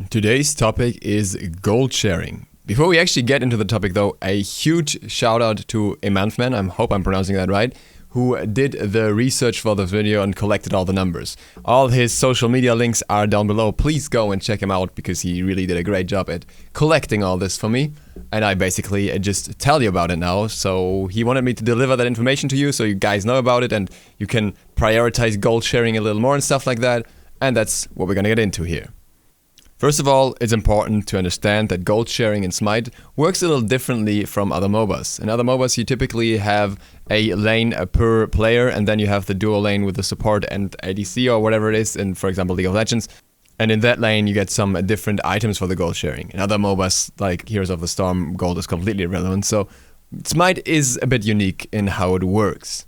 Today's topic is gold sharing. Before we actually get into the topic though, a huge shout out to Emanfman, I hope I'm pronouncing that right, who did the research for this video and collected all the numbers. All his social media links are down below. Please go and check him out because he really did a great job at collecting all this for me. And I basically just tell you about it now. So he wanted me to deliver that information to you so you guys know about it and you can prioritize gold sharing a little more and stuff like that. And that's what we're gonna get into here. First of all, it's important to understand that gold sharing in Smite works a little differently from other MOBAs. In other MOBAs, you typically have a lane per player, and then you have the duo lane with the support and ADC or whatever it is in, for example, League of Legends. And in that lane, you get some different items for the gold sharing. In other MOBAs, like Heroes of the Storm, gold is completely irrelevant. So Smite is a bit unique in how it works.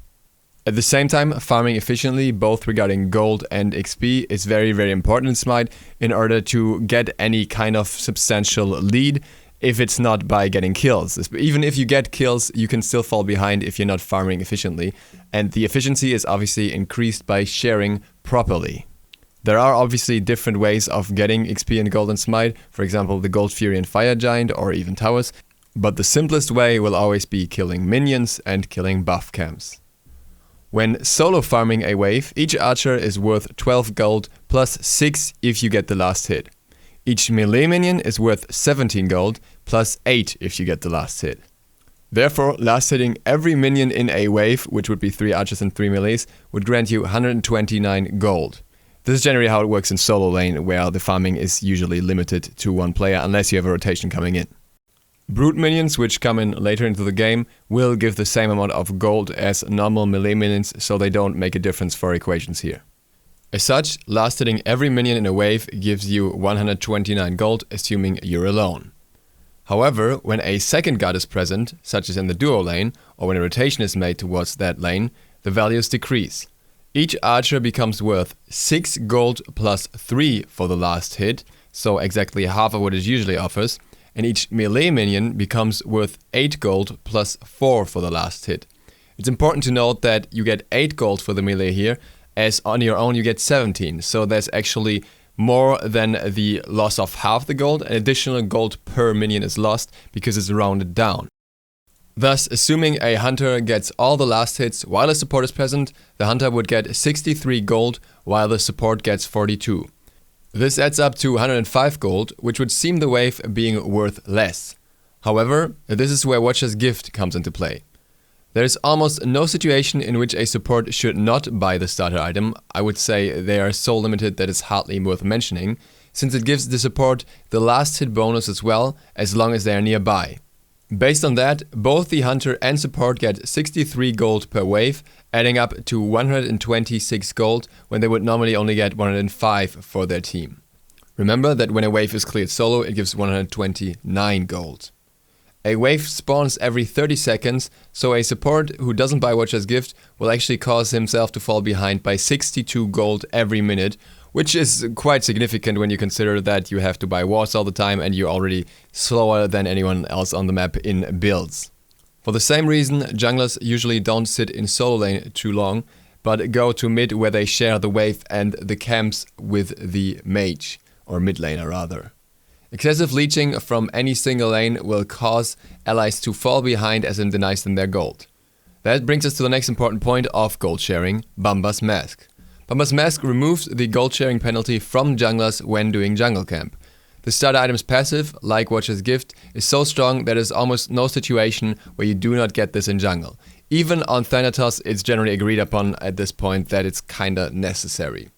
At the same time, farming efficiently, both regarding gold and XP, is very, very important in Smite in order to get any kind of substantial lead if it's not by getting kills. Even if you get kills, you can still fall behind if you're not farming efficiently. And the efficiency is obviously increased by sharing properly. There are obviously different ways of getting XP and gold in Smite, for example the Gold Fury and Fire Giant or even towers, but the simplest way will always be killing minions and killing buff camps. When solo farming a wave, each archer is worth 12 gold plus 6 if you get the last hit. Each melee minion is worth 17 gold plus 8 if you get the last hit. Therefore, last hitting every minion in a wave, which would be 3 archers and 3 melees, would grant you 129 gold. This is generally how it works in solo lane, where the farming is usually limited to one player unless you have a rotation coming in. Brute minions, which come in later into the game, will give the same amount of gold as normal melee minions, so they don't make a difference for equations here. As such, last hitting every minion in a wave gives you 129 gold, assuming you're alone. However, when a second god is present, such as in the duo lane, or when a rotation is made towards that lane, the values decrease. Each archer becomes worth 6 gold plus 3 for the last hit, so exactly half of what it usually offers, and each melee minion becomes worth 8 gold plus 4 for the last hit. It's important to note that you get 8 gold for the melee here, as on your own you get 17, so that's actually more than the loss of half the gold. An additional gold per minion is lost because it's rounded down. Thus, assuming a hunter gets all the last hits while a support is present, the hunter would get 63 gold while the support gets 42. This adds up to 105 gold, which would seem the wave being worth less. However, this is where Watcher's Gift comes into play. There is almost no situation in which a support should not buy the starter item. I would say they are so limited that it's hardly worth mentioning, since it gives the support the last hit bonus as well, as long as they are nearby. Based on that, both the hunter and support get 63 gold per wave, adding up to 126 gold when they would normally only get 105 for their team. Remember that when a wave is cleared solo, it gives 129 gold. A wave spawns every 30 seconds, so a support who doesn't buy Watcher's Gift will actually cause himself to fall behind by 62 gold every minute, which is quite significant when you consider that you have to buy wards all the time and you're already slower than anyone else on the map in builds. For the same reason, junglers usually don't sit in solo lane too long, but go to mid where they share the wave and the camps with the mage, or mid laner rather. Excessive leeching from any single lane will cause allies to fall behind as it denies them their gold. That brings us to the next important point of gold sharing, Bamba's Mask. Bamba's Mask removes the gold sharing penalty from junglers when doing jungle camp. The starter item's passive, like Watcher's Gift, is so strong that there is almost no situation where you do not get this in jungle. Even on Thanatos, it's generally agreed upon at this point that it's kinda necessary.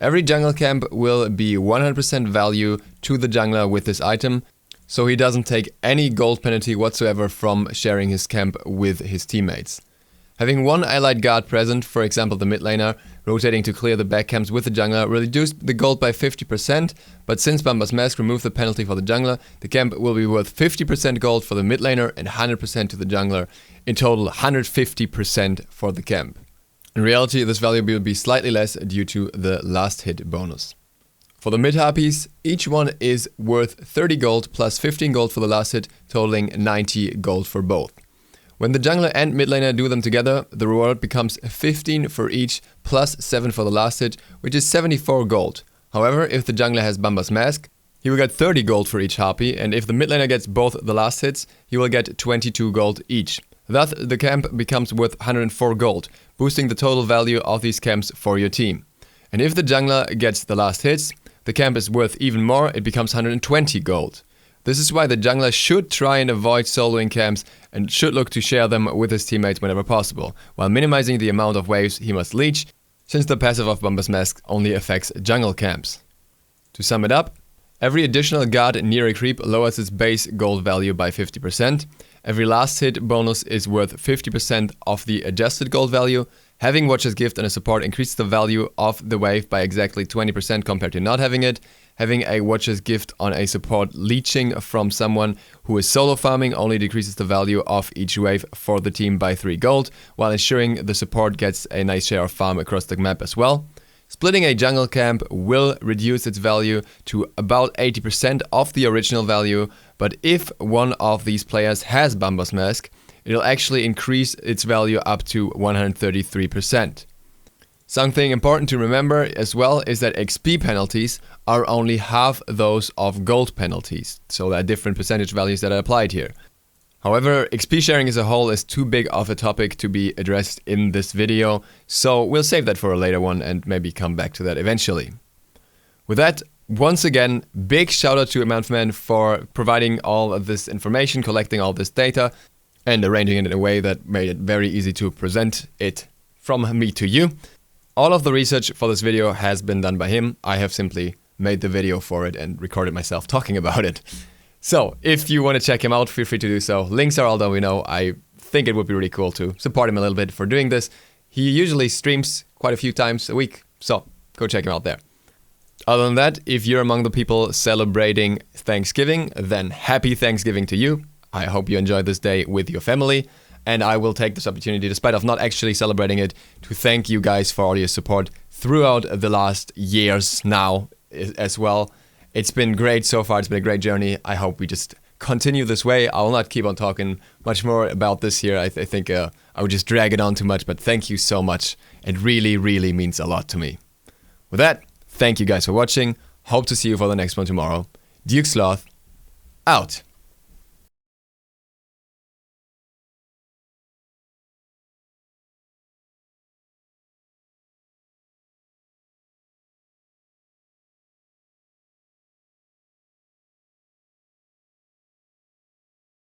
Every jungle camp will be 100% value to the jungler with this item, so he doesn't take any gold penalty whatsoever from sharing his camp with his teammates. Having one allied guard present, for example the mid laner, rotating to clear the back camps with the jungler will reduce the gold by 50%, but since Bamba's Mask removed the penalty for the jungler, the camp will be worth 50% gold for the mid laner and 100% to the jungler, in total 150% for the camp. In reality, this value will be slightly less due to the last hit bonus. For the mid harpies, each one is worth 30 gold plus 15 gold for the last hit, totaling 90 gold for both. When the jungler and mid laner do them together, the reward becomes 15 for each plus 7 for the last hit, which is 74 gold. However, if the jungler has Bamba's Mask, he will get 30 gold for each harpy, and if the mid laner gets both the last hits, he will get 22 gold each. Thus, the camp becomes worth 104 gold, boosting the total value of these camps for your team. And if the jungler gets the last hits, the camp is worth even more, it becomes 120 gold. This is why the jungler should try and avoid soloing camps and should look to share them with his teammates whenever possible, while minimizing the amount of waves he must leech, since the passive of Bombers Mask only affects jungle camps. To sum it up, every additional guard near a creep lowers its base gold value by 50%. Every last hit bonus is worth 50% of the adjusted gold value. Having Watcher's Gift and a support increases the value of the wave by exactly 20% compared to not having it. Having a Watcher's Gift on a support leeching from someone who is solo farming only decreases the value of each wave for the team by 3 gold, while ensuring the support gets a nice share of farm across the map as well. Splitting a jungle camp will reduce its value to about 80% of the original value, but if one of these players has Bombers Mask, it'll actually increase its value up to 133%. Something important to remember as well is that XP penalties are only half those of gold penalties, so there are different percentage values that are applied here. However, XP sharing as a whole is too big of a topic to be addressed in this video, so we'll save that for a later one and maybe come back to that eventually. With that, once again, big shout out to Emanfman for providing all of this information, collecting all this data, and arranging it in a way that made it very easy to present it from me to you. All of the research for this video has been done by him. I have simply made the video for it and recorded myself talking about it. So, if you want to check him out, feel free to do so. Links are all down below. I think it would be really cool to support him a little bit for doing this. He usually streams quite a few times a week, so go check him out there. Other than that, if you're among the people celebrating Thanksgiving, then happy Thanksgiving to you. I hope you enjoyed this day with your family, and I will take this opportunity, despite of not actually celebrating it, to thank you guys for all your support throughout the last years now as well. It's been great so far, it's been a great journey. I hope we just continue this way. I will not keep on talking much more about this here. I think I would just drag it on too much, but thank you so much. It really, really means a lot to me. With that, thank you guys for watching. Hope to see you for the next one tomorrow. Duke Sloth, out.